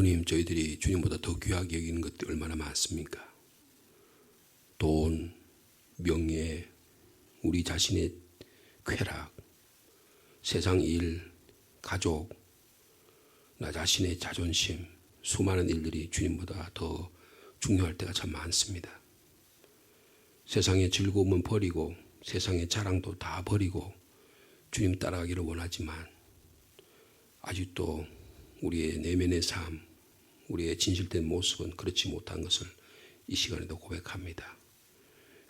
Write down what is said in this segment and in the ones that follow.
주님, 저희들이 주님보다 더 귀하게 여기는 것들이 얼마나 많습니까? 돈, 명예, 우리 자신의 쾌락, 세상 일, 가족, 나 자신의 자존심, 수많은 일들이 주님보다 더 중요할 때가 참 많습니다. 세상의 즐거움은 버리고 세상의 자랑도 다 버리고 주님 따라가기를 원하지만 아직도 우리의 내면의 삶, 우리의 진실된 모습은 그렇지 못한 것을 이 시간에도 고백합니다.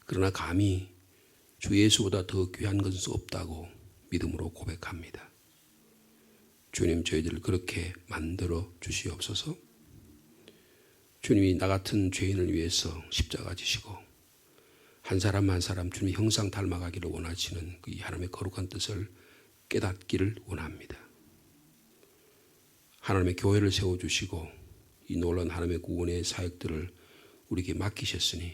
그러나 감히 주 예수보다 더 귀한 것은 없다고 믿음으로 고백합니다. 주님, 저희들을 그렇게 만들어 주시옵소서. 주님이 나 같은 죄인을 위해서 십자가 지시고 한 사람 한 사람 주님의 형상 닮아가기를 원하시는 그 하나님의 거룩한 뜻을 깨닫기를 원합니다. 하나님의 교회를 세워주시고 이 놀라운 하나님의 구원의 사역들을 우리에게 맡기셨으니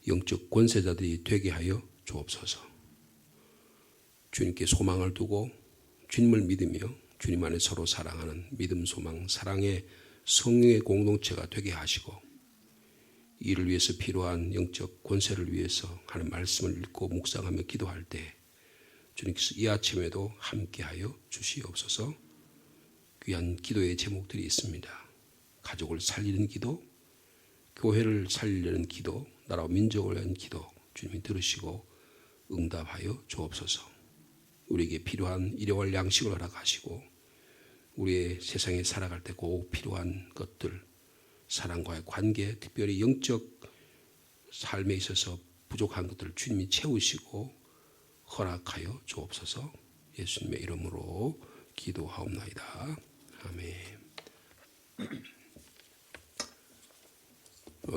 영적 권세자들이 되게 하여 주옵소서. 주님께 소망을 두고 주님을 믿으며 주님 안에 서로 사랑하는 믿음, 소망, 사랑의 성령의 공동체가 되게 하시고 이를 위해서 필요한 영적 권세를 위해서 하는 말씀을 읽고 묵상하며 기도할 때 주님께서 이 아침에도 함께하여 주시옵소서. 귀한 기도의 제목들이 있습니다. 가족을 살리는 기도, 교회를 살리려는 기도, 나라와 민족을 위한 기도, 주님이 들으시고 응답하여 주옵소서. 우리에게 필요한 일용할 양식을 허락하시고 우리의 세상에 살아갈 때 꼭 필요한 것들, 사랑과의 관계, 특별히 영적 삶에 있어서 부족한 것들을 주님이 채우시고 허락하여 주옵소서. 예수님의 이름으로 기도하옵나이다. 아멘.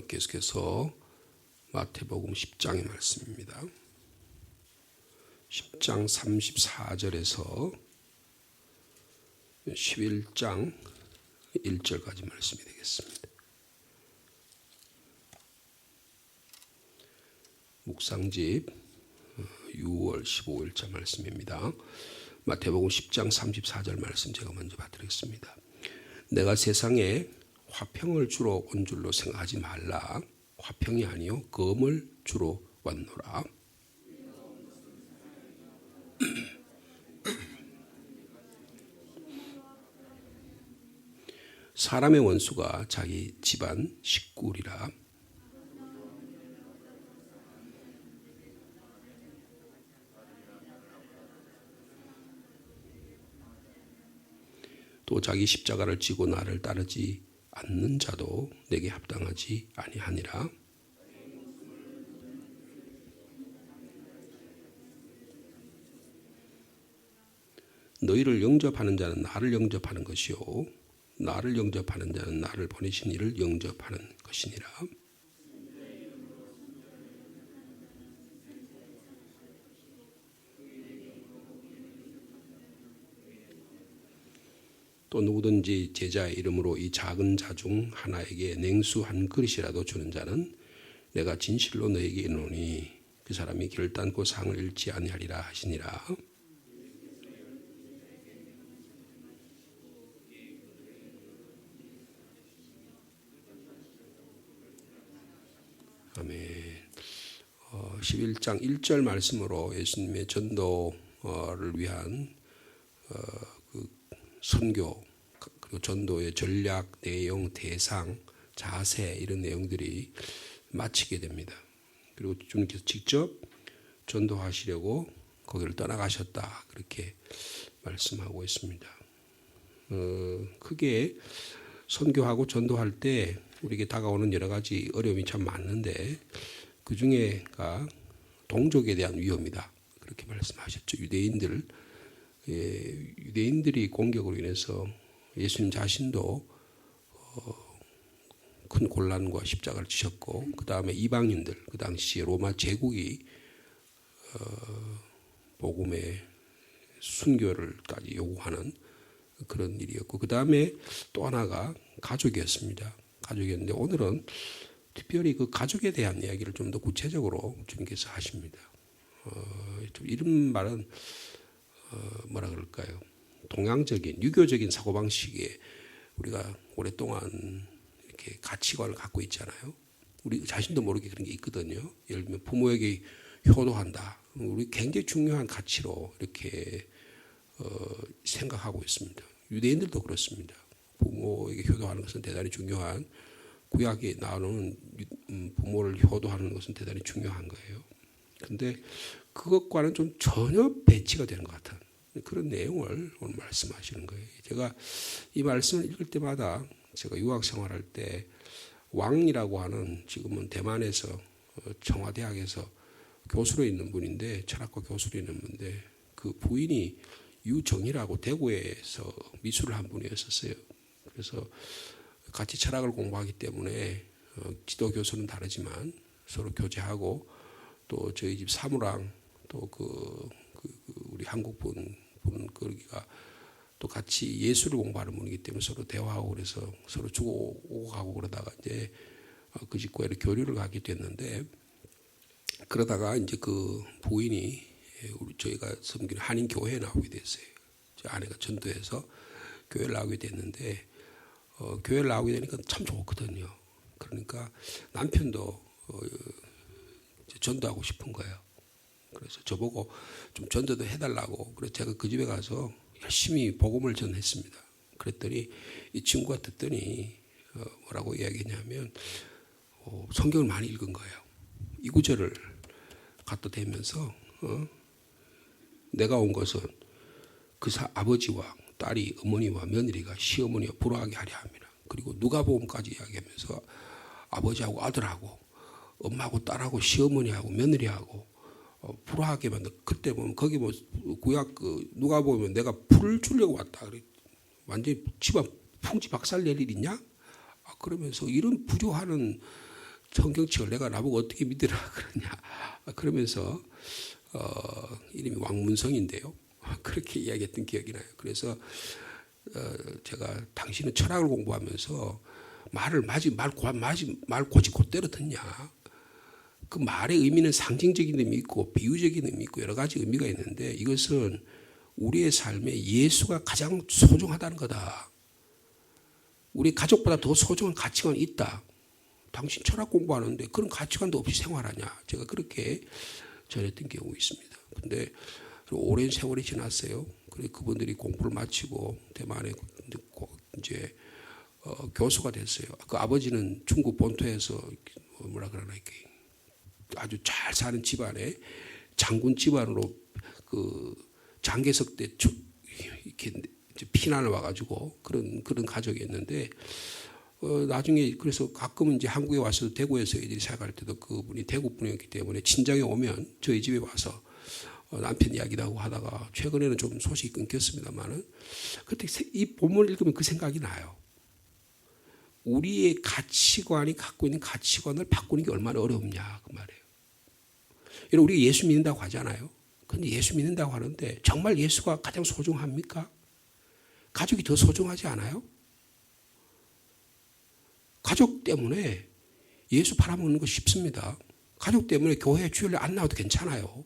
계속해서 마태복음 10장의 말씀입니다. 10장 34절에서 11장 1절까지 말씀이 되겠습니다. 묵상집 6월 15일자 말씀입니다. 마태복음 10장 34절 말씀 제가 먼저 받드리겠습니다. 내가 세상에 화평을 주러 온 줄로 생각하지 말라. 화평이 아니요 검을 주러 왔노라. 사람의 원수가 자기 집안 식구리라. 또 자기 십자가를 지고 나를 따르지 않는 자도 내게 합당하지 아니하니라. 너희를 영접하는 자는 나를 영접하는 것이요 나를 영접하는 자는 나를 보내신 이를 영접하는 것이니라. 또 누구든지 제자의 이름으로 이 작은 자 중 하나에게 냉수 한 그릇이라도 주는 자는 내가 진실로 너에게 이르노니 그 사람이 결단코 상을 잃지 아니하리라 하시니라. 아멘. 11장 1절 말씀으로 예수님의 전도를 위한 선교 그리고 전도의 전략, 내용, 대상, 자세 이런 내용들이 마치게 됩니다. 그리고 주님께서 직접 전도하시려고 거기를 떠나가셨다 그렇게 말씀하고 있습니다. 크게 선교하고 전도할 때 우리에게 다가오는 여러 가지 어려움이 참 많은데 그 중에가 동족에 대한 위험이다 그렇게 말씀하셨죠. 유대인들이 공격으로 인해서 예수님 자신도 큰 곤란과 십자가를 지셨고 그 다음에 이방인들 그 당시에 로마 제국이 복음의 순교를까지 요구하는 그런 일이었고 그 다음에 또 하나가 가족이었습니다. 가족이었는데 오늘은 특별히 그 가족에 대한 이야기를 좀 더 구체적으로 주님께서 하십니다. 좀 이런 말은 뭐라 그럴까요? 동양적인 유교적인 사고방식에 우리가 오랫동안 이렇게 가치관을 갖고 있잖아요. 우리 자신도 모르게 그런 게 있거든요. 예를 들면 부모에게 효도한다. 우리 굉장히 중요한 가치로 이렇게 생각하고 있습니다. 유대인들도 그렇습니다. 부모에게 효도하는 것은 대단히 중요한, 구약에 나오는 부모를 효도하는 것은 대단히 중요한 거예요. 그런데 그것과는 좀 전혀 배치가 되는 것 같은 그런 내용을 오늘 말씀하시는 거예요. 제가 이 말씀을 읽을 때마다 제가 유학 생활할 때 왕이라고 하는, 지금은 대만에서 청와대학에서 교수로 있는 분인데, 철학과 교수로 있는 분인데, 그 부인이 유정이라고 대구에서 미술을 한 분이었었어요. 그래서 같이 철학을 공부하기 때문에 지도 교수는 다르지만 서로 교제하고, 또 저희 집 사무랑 또 우리 한국 분 거기가 또 같이 예술을 공부하는 분이기 때문에 서로 대화하고, 그래서 서로 주고 오고 가고 그러다가 이제 그 집과 이렇게 교류를 하게 됐는데, 그러다가 이제 그 부인이 저희가 섬기는 한인 교회에 나오게 됐어요. 제 아내가 전도해서 교회를 나오게 됐는데, 교회를 나오게 되니까 참 좋거든요. 그러니까 남편도 전도하고 싶은 거예요. 그래서 저보고 좀 전도도 해달라고. 그래서 제가 그 집에 가서 열심히 복음을 전했습니다. 그랬더니 이 친구가 듣더니 뭐라고 이야기했냐면 성경을 많이 읽은 거예요. 이 구절을 갖다 대면서 내가 온 것은 그 아버지와 딸이 어머니와 며느리가 시어머니와 불화하게 하려 합니다. 그리고 누가복음까지 이야기하면서 아버지하고 아들하고 엄마하고 딸하고 시어머니하고 며느리하고 불화하게 만들. 그때 보면 거기 뭐 구약 누가 보면 내가 불을 주려고 왔다. 완전히 집안 풍지 박살 낼 일 있냐? 그러면서 이런 부조하는 성경책을 내가 나보고 어떻게 믿으라 그러냐? 그러면서 이름이 왕문성인데요. 그렇게 이야기했던 기억이 나요. 그래서 제가 당신은 철학을 공부하면서 말을 말 고지 곧대로 듣냐? 그 말의 의미는 상징적인 의미 있고 비유적인 의미 있고 여러 가지 의미가 있는데, 이것은 우리의 삶에 예수가 가장 소중하다는 거다. 우리 가족보다 더 소중한 가치관이 있다. 당신 철학 공부하는데 그런 가치관도 없이 생활하냐? 제가 그렇게 전했던 경우 있습니다. 근데 오랜 세월이 지났어요. 그래 그분들이 공부를 마치고 대만에 이제 교수가 됐어요. 그 아버지는 중국 본토에서 뭐라 그러나 이렇게 아주 잘 사는 집안에 장군 집안으로 그 장개석 때 이렇게 피난을 와가지고 그런 가족이었는데, 나중에 그래서 가끔은 이제 한국에 와서 대구에서 애들이 생활할 때도 그분이 대구 분이었기 때문에 친정에 오면 저희 집에 와서 남편 이야기도 하고 하다가, 최근에는 좀 소식이 끊겼습니다만은, 그때 이 본문을 읽으면 그 생각이 나요. 우리의 가치관이 갖고 있는 가치관을 바꾸는 게 얼마나 어렵냐 그 말이에요. 여러분, 우리가 예수 믿는다고 하잖아요. 그런데 예수 믿는다고 하는데 정말 예수가 가장 소중합니까? 가족이 더 소중하지 않아요? 가족 때문에 예수 팔아먹는 거 쉽습니다. 가족 때문에 교회 주일에 안 나와도 괜찮아요.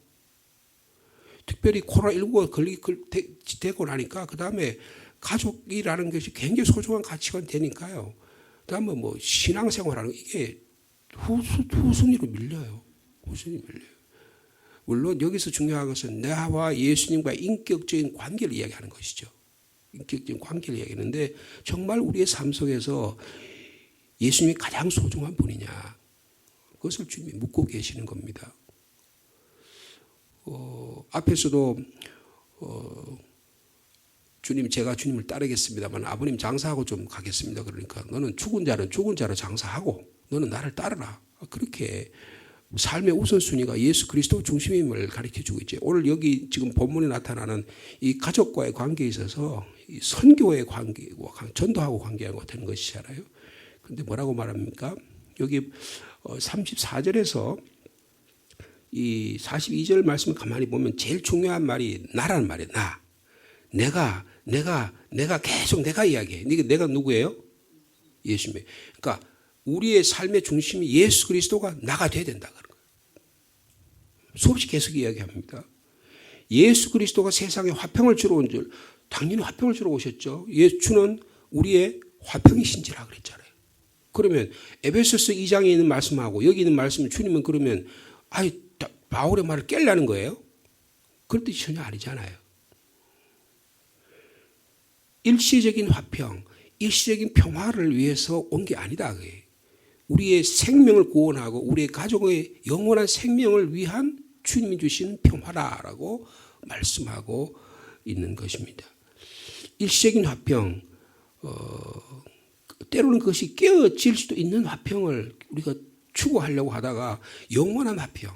특별히 코로나19가 되고 나니까 그 다음에 가족이라는 것이 굉장히 소중한 가치관이 되니까요. 그 다음에 뭐 신앙생활하는 이게 후순위로 밀려요. 후순위 밀려요. 물론 여기서 중요한 것은 나와 예수님과의 인격적인 관계를 이야기하는 것이죠. 인격적인 관계를 이야기하는데, 정말 우리의 삶 속에서 예수님이 가장 소중한 분이냐, 그것을 주님이 묻고 계시는 겁니다. 앞에서도 주님, 제가 주님을 따르겠습니다만 아버님 장사하고 좀 가겠습니다. 그러니까 너는 죽은 자로 장사하고 너는 나를 따르라. 그렇게 삶의 우선순위가 예수 그리스도 중심임을 가르쳐주고 있죠. 오늘 여기 지금 본문에 나타나는 이 가족과의 관계에 있어서 이 선교의 관계와 전도하고 관계하고 되는 것이잖아요. 그런데 뭐라고 말합니까? 여기 34절에서 이 42절 말씀을 가만히 보면 제일 중요한 말이 나라는 말이에요. 내가 계속 내가 이야기해. 내가 누구예요? 예수님. 그러니까 우리의 삶의 중심이 예수 그리스도가 나가 돼야 된다. 그런 거예요. 수없이 계속 이야기합니다. 예수 그리스도가 세상에 화평을 주러 온 줄, 당연히 화평을 주러 오셨죠. 예수는 우리의 화평이 신지라 그랬잖아요. 그러면 에베소서 2장에 있는 말씀하고 여기 있는 말씀을 주님은 그러면 바울의 말을 깰라는 거예요? 그런 뜻이 전혀 아니잖아요. 일시적인 화평, 일시적인 평화를 위해서 온 게 아니다. 우리의 생명을 구원하고 우리의 가족의 영원한 생명을 위한 주님이 주신 평화라고 말씀하고 있는 것입니다. 일시적인 화평, 때로는 그것이 깨어질 수도 있는 화평을 우리가 추구하려고 하다가 영원한 화평,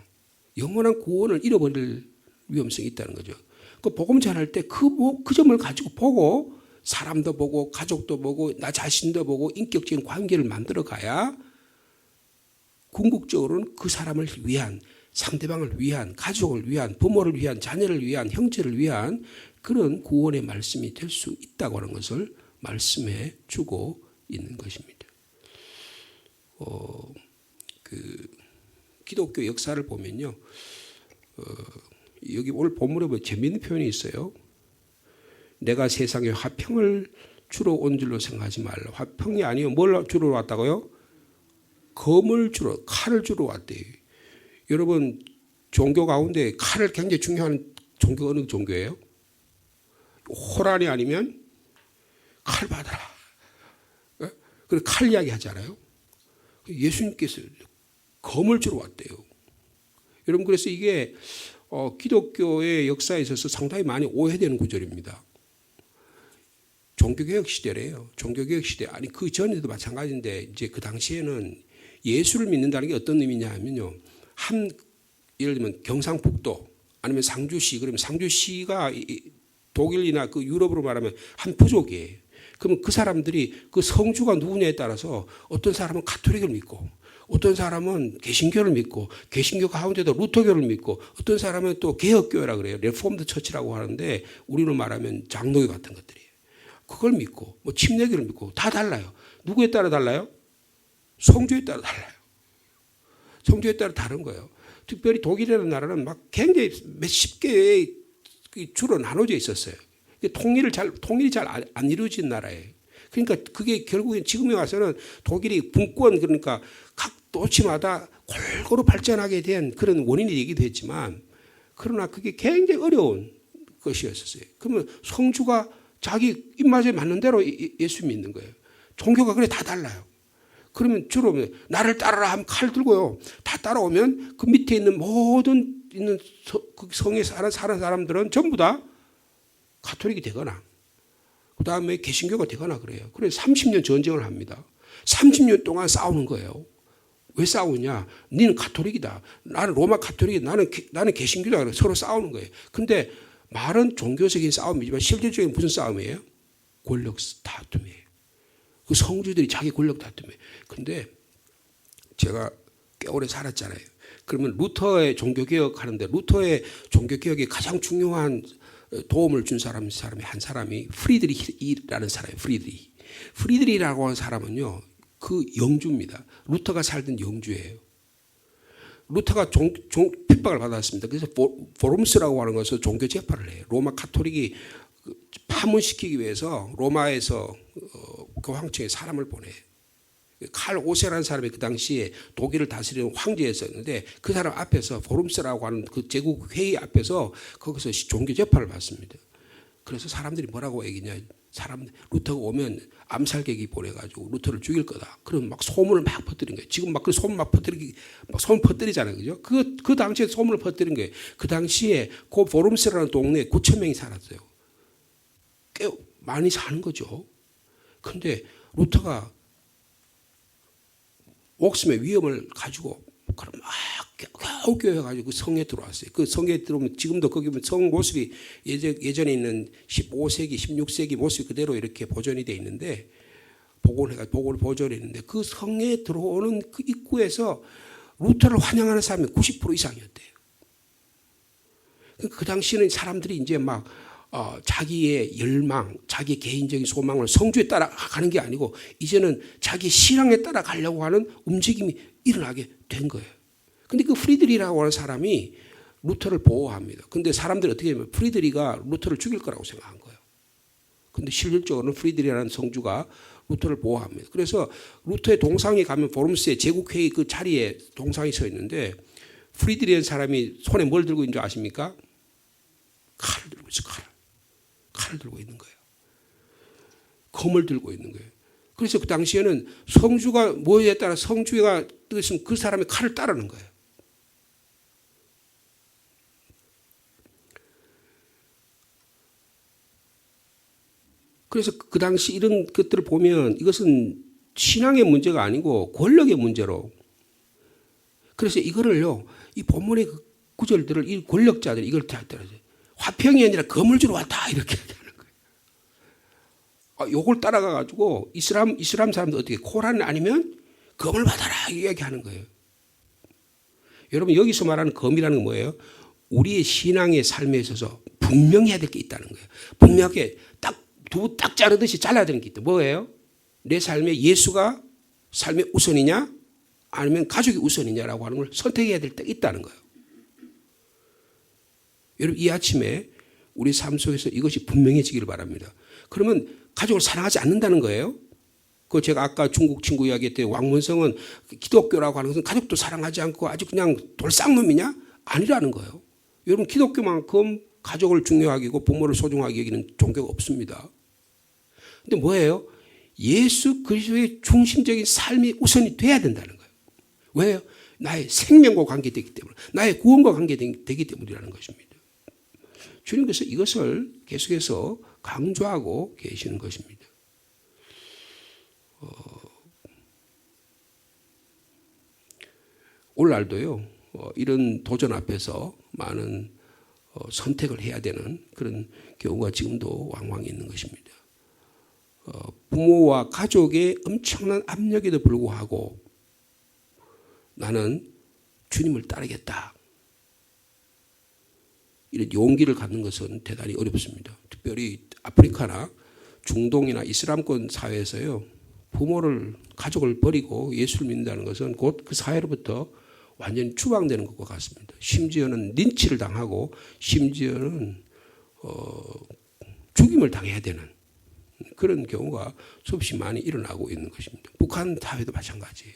영원한 구원을 잃어버릴 위험성이 있다는 거죠. 그 복음 전할 때 그 점을 가지고 보고 사람도 보고 가족도 보고 나 자신도 보고 인격적인 관계를 만들어 가야 궁극적으로는 그 사람을 위한, 상대방을 위한, 가족을 위한, 부모를 위한, 자녀를 위한, 형제를 위한 그런 구원의 말씀이 될 수 있다고 하는 것을 말씀해 주고 있는 것입니다. 기독교 역사를 보면요, 여기 오늘 본문에 보면 재미있는 표현이 있어요. 내가 세상에 화평을 주러 온 줄로 생각하지 말라. 화평이 아니요, 뭘 주러 왔다고요? 검을 주러, 칼을 주러 왔대요. 여러분, 종교 가운데 칼을 굉장히 중요한 종교가 어느 종교예요? 호란이 아니면 칼 받아라. 그래서 칼 이야기 하잖아요. 예수님께서 검을 주러 왔대요. 여러분, 그래서 이게 기독교의 역사에 있어서 상당히 많이 오해되는 구절입니다. 종교개혁 시대래요. 종교개혁 시대. 아니, 그 전에도 마찬가지인데, 이제 그 당시에는 예수를 믿는다는 게 어떤 의미냐 하면요. 예를 들면 경상북도 아니면 상주시, 그러면 상주시가 독일이나 그 유럽으로 말하면 한 부족이에요. 그러면 그 사람들이 그 성주가 누구냐에 따라서 어떤 사람은 가톨릭을 믿고 어떤 사람은 개신교를 믿고 개신교 가운데도 루터교를 믿고 어떤 사람은 또 개혁교회라 그래요. 레포먼드 처치라고 하는데 우리로 말하면 장로교 같은 것들이에요. 그걸 믿고 뭐 침례교를 믿고 다 달라요. 누구에 따라 달라요? 성주에 따라 달라요. 성주에 따라 다른 거예요. 특별히 독일이라는 나라는 막 굉장히 몇십 개의 주로 나눠져 있었어요. 통일이 잘 안 이루어진 나라예요. 그러니까 그게 결국엔 지금에 와서는 독일이 분권, 그러니까 각 도시마다 골고루 발전하게 된 그런 원인이 되기도 했지만, 그러나 그게 굉장히 어려운 것이었어요. 그러면 성주가 자기 입맛에 맞는 대로 예수 믿는 거예요. 종교가 그래 다 달라요. 그러면 주로 나를 따라라 하면 칼 들고요. 다 따라오면 그 밑에 있는 모든 그 성에 사는 사람들은 전부 다 가톨릭이 되거나 그 다음에 개신교가 되거나 그래요. 그래서 30년 전쟁을 합니다. 30년 동안 싸우는 거예요. 왜 싸우냐? 너는 가톨릭이다. 나는 로마 가톨릭이다. 나는 개신교다. 그래서 서로 싸우는 거예요. 근데 말은 종교적인 싸움이지만 실질적인 무슨 싸움이에요? 권력 다툼이에요. 그 성주들이 자기 권력 다툼이에요. 근데 제가 꽤 오래 살았잖아요. 그러면 루터의 종교개혁 하는데 루터의 종교개혁에 가장 중요한 도움을 준 사람이 한 사람이 프리드리히라는 사람이에요. 프리드리히라고 하는 사람은요, 그 영주입니다. 루터가 살던 영주예요. 루터가 핍박을 받았습니다. 그래서 포럼스라고 하는 것을 종교 재판을 해요. 로마 가톨릭이 파문시키기 위해서 로마에서 교황청에 사람을 보내요. 칼 오세라는 사람이 그 당시에 독일을 다스리는 황제였었는데 그 사람 앞에서 포럼스라고 하는 그 제국 회의 앞에서 거기서 종교 재판을 받습니다. 그래서 사람들이 뭐라고 얘기냐? 루터가 오면 암살객이 보내가지고 루터를 죽일 거다. 그럼 막 소문을 막 퍼뜨린 거예요. 지금 막 그 소문 막 소문 퍼뜨리잖아요, 그죠? 그 당시에 소문을 퍼뜨린 거예요. 그 당시에 그 포럼스라는 동네에 9천 명이 살았어요. 꽤 많이 사는 거죠. 그런데 루터가 목숨의 위험을 가지고 그럼 막 겨우 해가지고 그 성에 들어왔어요. 그 성에 들어오면 지금도 거기 보면 성 모습이 예전에 있는 15세기, 16세기 모습이 그대로 이렇게 보존이 돼 있는데 복원을 보존했는데 그 성에 들어오는 그 입구에서 루터를 환영하는 사람이 90% 이상이었대요. 그 당시에는 사람들이 이제 막 자기의 열망, 자기의 개인적인 소망을 성주에 따라 가는 게 아니고 이제는 자기 신앙에 따라 가려고 하는 움직임이 일어나게 된 거예요. 근데 그 프리드리라고 하는 사람이 루터를 보호합니다. 근데 사람들이 어떻게 하면 프리드리가 루터를 죽일 거라고 생각한 거예요. 근데 실질적으로는 프리드리히라는 성주가 루터를 보호합니다. 그래서 루터의 동상에 가면 보름스의 제국회의 그 자리에 동상이 서 있는데 프리드리히라는 사람이 손에 뭘 들고 있는 줄 아십니까? 칼을 들고 있어요. 칼을 들고 있는 거예요. 검을 들고 있는 거예요. 그래서 그 당시에는 성주가 뭐에 따라 성주가 뜻은 그 사람의 칼을 따르는 거예요. 그래서 그 당시 이런 것들을 보면 이것은 신앙의 문제가 아니고 권력의 문제로. 그래서 이거를요, 이 본문의 그 구절들을 이 권력자들이 이걸 다 따라줘요. 화평이 아니라 검을 주러 왔다 이렇게 얘기하는 거예요. 요걸 따라가 가지고 이슬람 사람들 어떻게 코란 아니면 검을 받아라 이 얘기하는 거예요. 여러분 여기서 말하는 검이라는 건 뭐예요? 우리의 신앙의 삶에 있어서 분명히 해야 될 게 있다는 거예요. 분명하게 두부 딱 자르듯이 잘라야 되는 게 있다. 뭐예요? 내 삶에 예수가 삶의 우선이냐 아니면 가족이 우선이냐라고 하는 걸 선택해야 될 때 있다는 거예요. 여러분 이 아침에 우리 삶 속에서 이것이 분명해지기를 바랍니다. 그러면 가족을 사랑하지 않는다는 거예요. 그 제가 아까 중국 친구 이야기했던 왕문성은 기독교라고 하는 것은 가족도 사랑하지 않고 아주 그냥 돌쌍놈이냐? 아니라는 거예요. 여러분 기독교만큼 가족을 중요하게 여기고 부모를 소중하게 여기는 종교가 없습니다. 근데 뭐예요? 예수 그리스도의 중심적인 삶이 우선이 돼야 된다는 거예요. 왜요? 나의 생명과 관계되기 때문에, 나의 구원과 관계되기 때문이라는 것입니다. 주님께서 이것을 계속해서 강조하고 계시는 것입니다. 오늘날도요, 이런 도전 앞에서 많은 선택을 해야 되는 그런 경우가 지금도 왕왕 있는 것입니다. 부모와 가족의 엄청난 압력에도 불구하고 나는 주님을 따르겠다. 이런 용기를 갖는 것은 대단히 어렵습니다. 특별히 아프리카나 중동이나 이슬람권 사회에서요, 가족을 버리고 예수를 믿는다는 것은 곧 그 사회로부터 완전히 추방되는 것과 같습니다. 심지어는 린치를 당하고 심지어는 죽임을 당해야 되는 그런 경우가 수없이 많이 일어나고 있는 것입니다. 북한 사회도 마찬가지예요.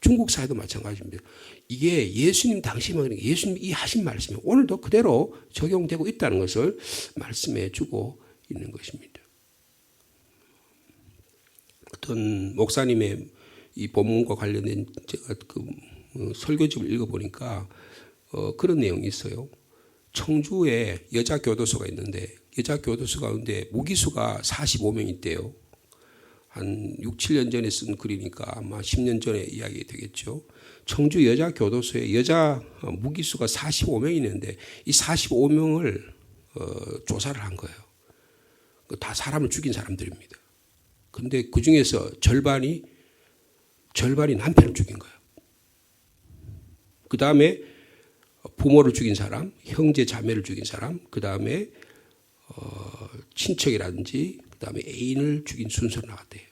중국 사회도 마찬가지입니다. 이게 예수님 당시만 예수님이 이 하신 말씀이 오늘도 그대로 적용되고 있다는 것을 말씀해 주고 있는 것입니다. 어떤 목사님의 이 본문과 관련된 제가 그 설교집을 읽어보니까 그런 내용이 있어요. 청주에 여자 교도소가 있는데 여자 교도소 가운데 무기수가 45명 있대요. 한 6, 7년 전에 쓴 글이니까 아마 10년 전에 이야기 되겠죠. 청주 여자 교도소에 여자 무기수가 45명 있는데 이 45명을 조사를 한 거예요. 다 사람을 죽인 사람들입니다. 그런데 그 중에서 절반이 남편을 죽인 거예요. 그 다음에 부모를 죽인 사람, 형제 자매를 죽인 사람, 그 다음에 친척이라든지 그 다음에 애인을 죽인 순서로 나왔대요.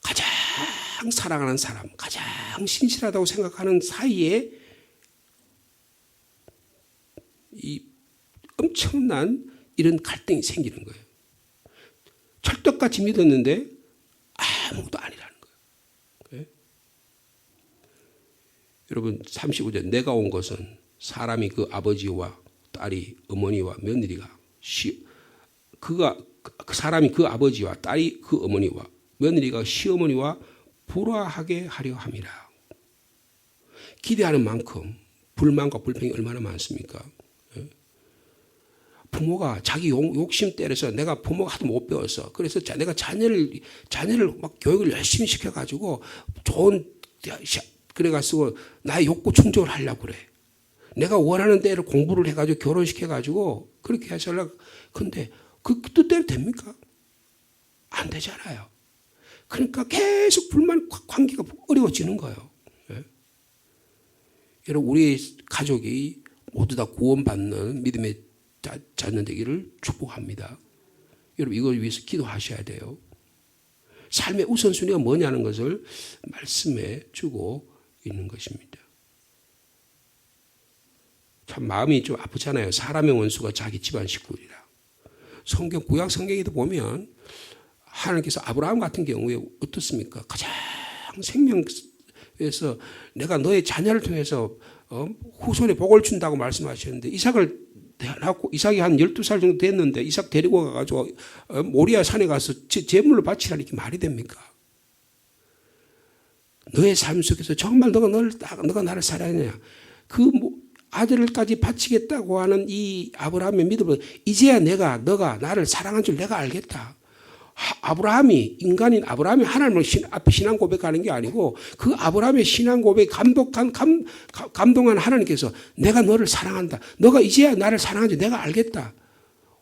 가장 사랑하는 사람, 가장 신실하다고 생각하는 사이에 이 엄청난 이런 갈등이 생기는 거예요. 철떡같이 믿었는데 아무것도 아니라는 거예요. 네? 여러분 35절 내가 온 것은 사람이 그 아버지와 딸이 어머니와 며느리가 그 사람이 그 아버지와 딸이 그 어머니와 며느리가 시어머니와 불화하게 하려 함이라. 기대하는 만큼 불만과 불평이 얼마나 많습니까? 부모가 자기 욕심 때려서 내가 부모가 하도 못 배웠어. 그래서 내가 자녀를 막 교육을 열심히 시켜가지고 좋은 그래가지고 나의 욕구 충족을 하려고 그래. 내가 원하는 대로 공부를 해가지고 결혼시켜가지고 그렇게 해서 하려고. 근데 그 뜻대로 됩니까? 안 되잖아요. 그러니까 계속 불만 관계가 어려워지는 거예요. 예? 여러분 우리 가족이 모두 다 구원받는 믿음의 자녀 되기를 축복합니다. 여러분 이걸 위해서 기도하셔야 돼요. 삶의 우선순위가 뭐냐는 것을 말씀해 주고 있는 것입니다. 참 마음이 좀 아프잖아요. 사람의 원수가 자기 집안 식구이라. 구약 성경에도 보면 하나님께서 아브라함 같은 경우에 어떻습니까? 가장 생명에서 내가 너의 자녀를 통해서 후손에 복을 준다고 말씀하셨는데 이삭을 낳고 이삭이 한 12살 정도 됐는데 이삭 데리고 가가지고 모리아 산에 가서 제물로 바치라니 이게 말이 됩니까? 너의 삶 속에서 정말 너가 나를 사랑하냐? 그 아들까지 바치겠다고 하는 이 아브라함의 믿음은 이제야 너가 나를 사랑한 줄 내가 알겠다. 인간인 아브라함이 하나님을 앞에 신앙 고백하는 게 아니고 그 아브라함의 신앙 고백에 감동한 하나님께서 내가 너를 사랑한다. 너가 이제야 나를 사랑한 줄 내가 알겠다.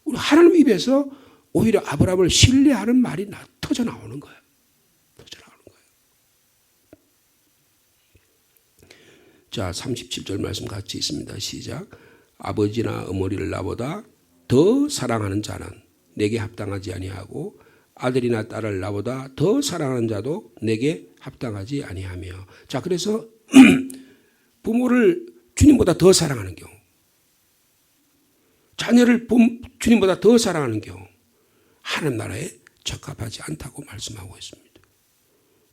우리 하나님 입에서 오히려 아브라함을 신뢰하는 말이 터져 나오는 거예요. 자, 37절 말씀 같이 있습니다. 시작. 아버지나 어머니를 나보다 더 사랑하는 자는 내게 합당하지 아니하고 아들이나 딸을 나보다 더 사랑하는 자도 내게 합당하지 아니하며. 자, 그래서 부모를 주님보다 더 사랑하는 경우, 자녀를 주님보다 더 사랑하는 경우 하나님 나라에 적합하지 않다고 말씀하고 있습니다.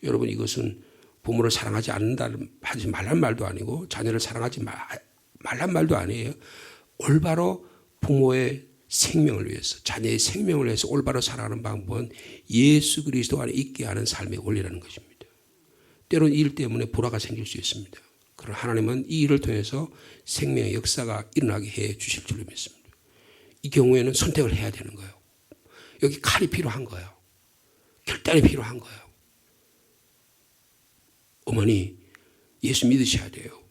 여러분, 이것은 부모를 사랑하지 하지 말란 말도 아니고 자녀를 사랑하지 말란 말도 아니에요. 올바로 부모의 생명을 위해서, 자녀의 생명을 위해서 올바로 살아가는 방법은 예수 그리스도 안에 있게 하는 삶의 원리라는 것입니다. 때론 이 일 때문에 불화가 생길 수 있습니다. 그러나 하나님은 이 일을 통해서 생명의 역사가 일어나게 해 주실 줄로 믿습니다. 이 경우에는 선택을 해야 되는 거예요. 여기 칼이 필요한 거예요. 결단이 필요한 거예요. 어머니, 예수 믿으셔야 돼요.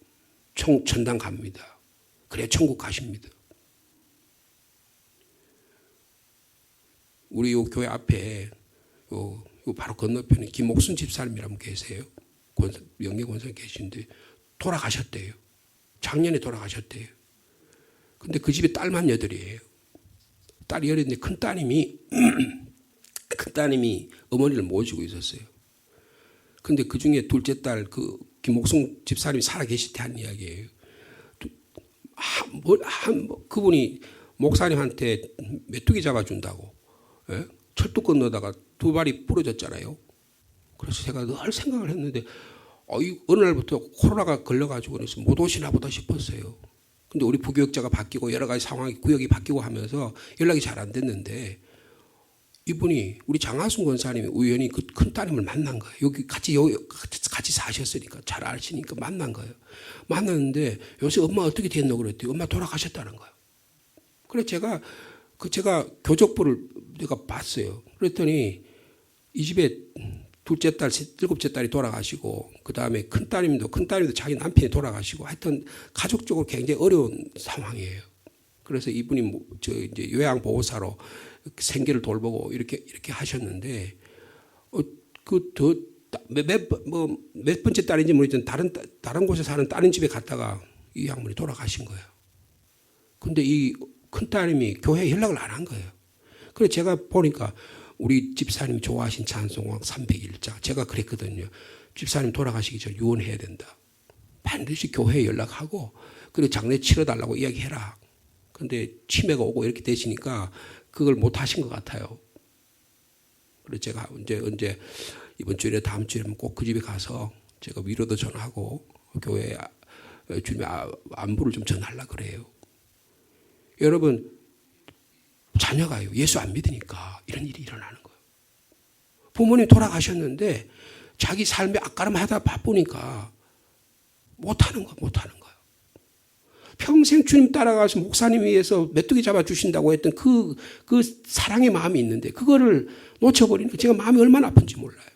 천당 갑니다. 그래야 천국 가십니다. 우리 요 교회 앞에 요 바로 건너편에 김옥순 집사님이라면 계세요. 영계 권사님 계신데 돌아가셨대요. 작년에 돌아가셨대요. 근데 그 집에 딸만 8이에요. 딸이 8인데 큰 따님이 어머니를 모시고 있었어요. 근데 그 중에 둘째 딸 김옥순 집사님이 살아 계실 때 한 이야기예요. 그분이 목사님한테 메뚜기 잡아준다고 철도 건너다가 2발이 부러졌잖아요. 그래서 제가 늘 생각을 했는데 어느 날부터 코로나가 걸려가지고 그래서 못 오시나 보다 싶었어요. 근데 우리 부교육자가 바뀌고 여러 가지 상황이 구역이 바뀌고 하면서 연락이 잘 안 됐는데 이분이 우리 장하순 권사님이 우연히 그 큰 따님을 만난 거예요. 여기 같이 사셨으니까 잘 아시니까 만난 거예요. 만났는데 요새 엄마 어떻게 됐노 그랬더니 엄마 돌아가셨다는 거예요. 그래서 제가 교적부를 내가 봤어요. 그랬더니 이 집에 둘째 딸, 7째 딸이 돌아가시고 그 다음에 큰 따님도 자기 남편이 돌아가시고 하여튼 가족적으로 굉장히 어려운 상황이에요. 그래서 이분이 이제 요양보호사로 생계를 돌보고 이렇게 하셨는데 몇 번째 딸인지 모르겠지만 다른 곳에 사는 다른 집에 갔다가 이 양반이 돌아가신 거예요. 근데 이 큰 따님이 교회에 연락을 안 한 거예요. 그래서 제가 보니까 우리 집사님 좋아하신 찬송왕 301장 제가 그랬거든요. 집사님 돌아가시기 전에 유언해야 된다. 반드시 교회에 연락하고 그리고 장례 치러달라고 이야기해라. 근데 치매가 오고 이렇게 되시니까 그걸 못 하신 것 같아요. 그래서 제가 언제 이번 주일에 다음 주일에 꼭 그 집에 가서 제가 위로도 전하고 교회 주님의 안부를 좀 전하려고 그래요. 여러분, 자녀가요 예수 안 믿으니까 이런 일이 일어나는 거예요. 부모님 돌아가셨는데 자기 삶에 앞가름하다 바쁘니까 못하는 거예요. 평생 주님 따라가서 목사님 위해서 메뚜기 잡아주신다고 했던 그 사랑의 마음이 있는데 그거를 놓쳐버리니까 제가 마음이 얼마나 아픈지 몰라요.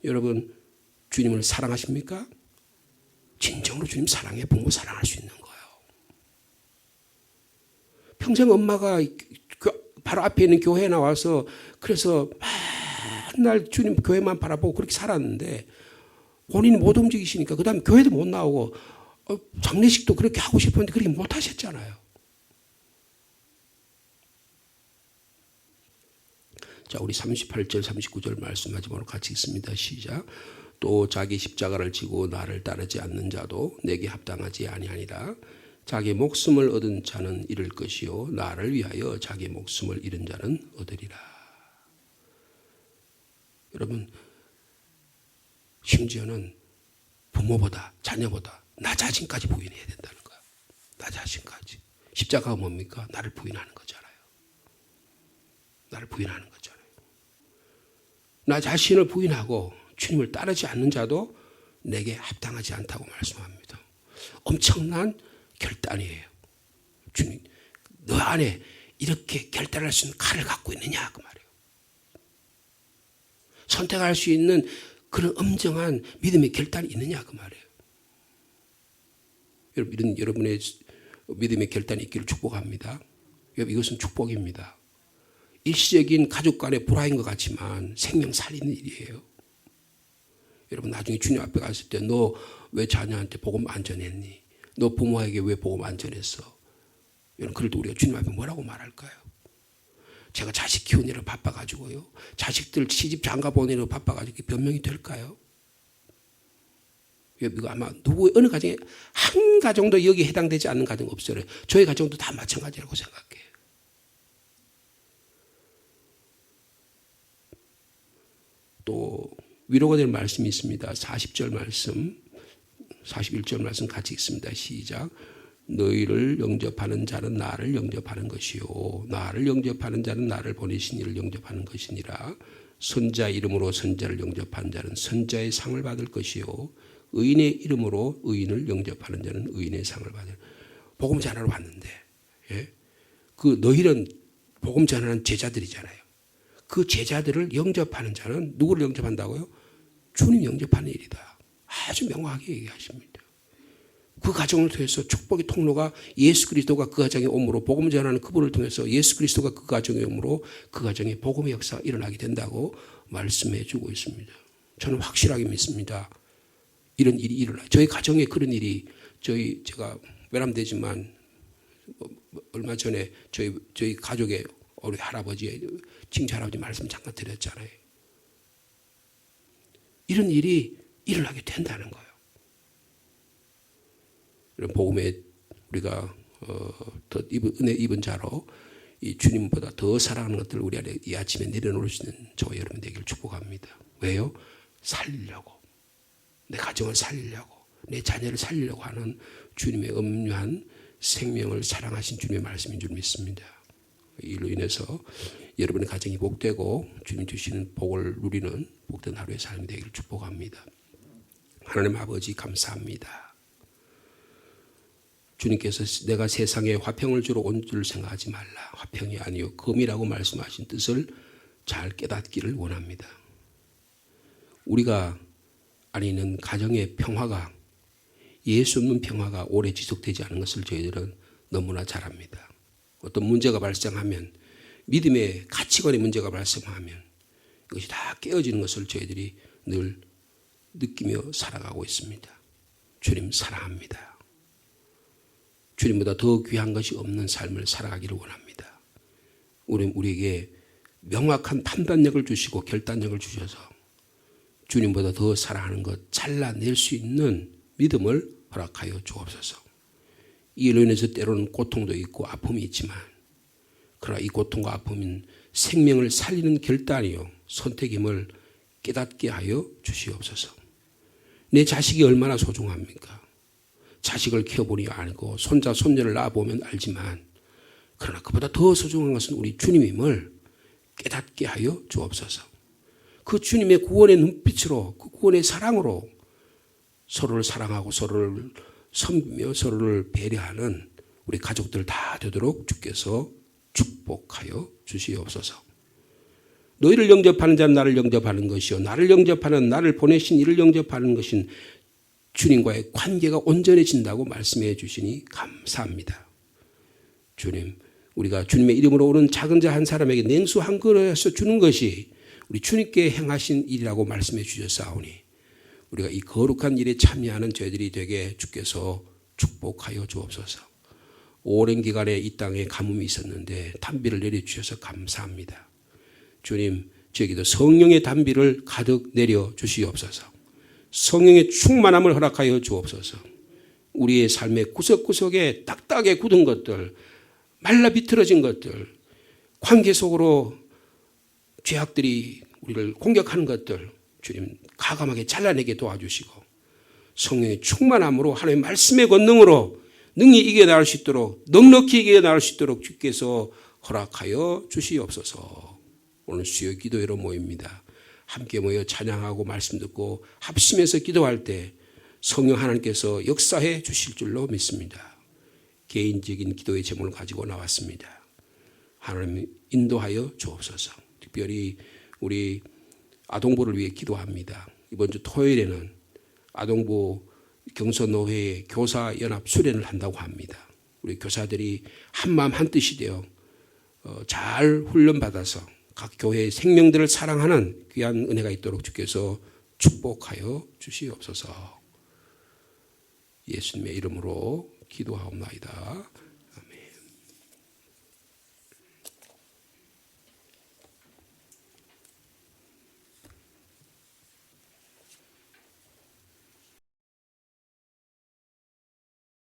여러분, 주님을 사랑하십니까? 진정으로 주님 사랑해 부모 사랑할 수 있는 거예요. 평생 엄마가 바로 앞에 있는 교회에 나와서 그래서 맨날 주님 교회만 바라보고 그렇게 살았는데 본인이 못 움직이시니까 그 다음에 교회도 못 나오고 장례식도 그렇게 하고 싶었는데 그렇게 못 하셨잖아요. 자, 우리 38절 39절 말씀 마지막으로 같이 있습니다. 시작. 또 자기 십자가를 지고 나를 따르지 않는 자도 내게 합당하지 아니하니라. 자기 목숨을 얻은 자는 잃을 것이요 나를 위하여 자기 목숨을 잃은 자는 얻으리라. 여러분, 심지어는 부모보다 자녀보다 나 자신까지 부인해야 된다는 거야. 나 자신까지. 십자가가 뭡니까? 나를 부인하는 거잖아요. 나를 부인하는 거잖아요. 나 자신을 부인하고 주님을 따르지 않는 자도 내게 합당하지 않다고 말씀합니다. 엄청난 결단이에요. 주님, 너 안에 이렇게 결단할 수 있는 칼을 갖고 있느냐 그 말이에요. 선택할 수 있는 그런 엄정한 믿음의 결단이 있느냐 그 말이에요. 여러분, 여러분의 믿음의 결단이 있기를 축복합니다. 여러분, 이것은 축복입니다. 일시적인 가족 간의 불화인 것 같지만 생명 살리는 일이에요. 여러분, 나중에 주님 앞에 갔을 때 너 왜 자녀한테 복음 안 전했니? 너 부모에게 왜 복음 안 전했어? 여러분, 그럴 때 우리가 주님 앞에 뭐라고 말할까요? 제가 자식 키우느라 바빠가지고요. 자식들 시집 장가 보내느라 바빠가지고 변명이 될까요? 이거 아마 어느 가정에 한 가정도 여기에 해당되지 않는 가정 없어요. 저희 가정도 다 마찬가지라고 생각해요. 또 위로가 될 말씀이 있습니다. 40절 말씀, 41절 말씀 같이 읽습니다. 시작. 너희를 영접하는 자는 나를 영접하는 것이요 나를 영접하는 자는 나를 보내신 이를 영접하는 것이니라. 선자 이름으로 선자를 영접하는 자는 선자의 상을 받을 것이요 의인의 이름으로 의인을 영접하는 자는 의인의 상을 받을. 복음 전하러 왔는데, 예? 그 너희는 복음 전하는 제자들이잖아요. 그 제자들을 영접하는 자는 누구를 영접한다고요? 주님 영접하는 일이다. 아주 명확하게 얘기하십니다. 그 가정을 통해서 축복의 통로가 예수 그리스도가 그 가정에 오므로 복음 전하는 그분을 통해서 예수 그리스도가 그 가정에 오므로 그 가정에 복음의 역사가 일어나게 된다고 말씀해 주고 있습니다. 저는 확실하게 믿습니다. 이런 일이 일어나요. 저희 가정에 그런 일이 제가 외람되지만 얼마 전에 저희 가족의 우리 할아버지 칭찬 할아버지 말씀 잠깐 드렸잖아요. 이런 일이 일어나게 된다는 거예요. 복음에 우리가 더 은혜 입은 자로 이 주님보다 더 사랑하는 것들을 우리 안에 이 아침에 내려놓을 수 있는 저와 여러분 되기를 축복합니다. 왜요? 살리려고. 내 가정을 살리려고. 내 자녀를 살리려고 하는 주님의 엄유한 생명을 사랑하신 주님의 말씀인 줄 믿습니다. 이로 인해서 여러분의 가정이 복되고 주님 주시는 복을 누리는 복된 하루의 삶이 되기를 축복합니다. 하나님 아버지 감사합니다. 주님께서 내가 세상에 화평을 주러 온 줄 생각하지 말라. 화평이 아니요 금이라고 말씀하신 뜻을 잘 깨닫기를 원합니다. 우리가 아니는 가정의 평화가 예수 없는 평화가 오래 지속되지 않은 것을 저희들은 너무나 잘 압니다. 어떤 문제가 발생하면 믿음의 가치관의 문제가 발생하면 이것이 다 깨어지는 것을 저희들이 늘 느끼며 살아가고 있습니다. 주님 사랑합니다. 주님보다 더 귀한 것이 없는 삶을 살아가기를 원합니다. 우리에게 명확한 판단력을 주시고 결단력을 주셔서 주님보다 더 사랑하는 것 잘라낼 수 있는 믿음을 허락하여 주옵소서. 이로 인해서 때로는 고통도 있고 아픔이 있지만 그러나 이 고통과 아픔은 생명을 살리는 결단이요 선택임을 깨닫게 하여 주시옵소서. 내 자식이 얼마나 소중합니까? 자식을 키워보니 알고 손자 손녀를 낳아보면 알지만 그러나 그보다 더 소중한 것은 우리 주님임을 깨닫게 하여 주옵소서. 그 주님의 구원의 눈빛으로 그 구원의 사랑으로 서로를 사랑하고 서로를 섬기며 서로를 배려하는 우리 가족들 다 되도록 주께서 축복하여 주시옵소서. 너희를 영접하는 자는 나를 영접하는 것이요 나를 영접하는 나를 보내신 이를 영접하는 것인 주님과의 관계가 온전해진다고 말씀해 주시니 감사합니다. 주님, 우리가 주님의 이름으로 오는 작은 자 한 사람에게 냉수 한 그릇에서 주는 것이 우리 주님께 행하신 일이라고 말씀해 주셨사오니 우리가 이 거룩한 일에 참여하는 저희들이 되게 주께서 축복하여 주옵소서. 오랜 기간에 이 땅에 가뭄이 있었는데 단비를 내려주셔서 감사합니다. 주님, 저에게도 성령의 단비를 가득 내려 주시옵소서. 성령의 충만함을 허락하여 주옵소서. 우리의 삶의 구석구석에 딱딱하게 굳은 것들, 말라 비틀어진 것들, 관계 속으로 죄악들이 우리를 공격하는 것들 주님 가감하게 잘라내게 도와주시고 성령의 충만함으로 하나님의 말씀의 권능으로 능히 이겨나갈 수 있도록 넉넉히 이겨나갈 수 있도록 주께서 허락하여 주시옵소서. 오늘 수요 기도회로 모입니다. 함께 모여 찬양하고 말씀 듣고 합심해서 기도할 때 성령 하나님께서 역사해 주실 줄로 믿습니다. 개인적인 기도의 제목을 가지고 나왔습니다. 하나님 인도하여 주옵소서. 특별히 우리 아동부를 위해 기도합니다. 이번 주 토요일에는 아동부 경선노회의 교사연합 수련을 한다고 합니다. 우리 교사들이 한마음 한뜻이 되어 잘 훈련받아서 각 교회의 생명들을 사랑하는 귀한 은혜가 있도록 주께서 축복하여 주시옵소서. 예수님의 이름으로 기도하옵나이다.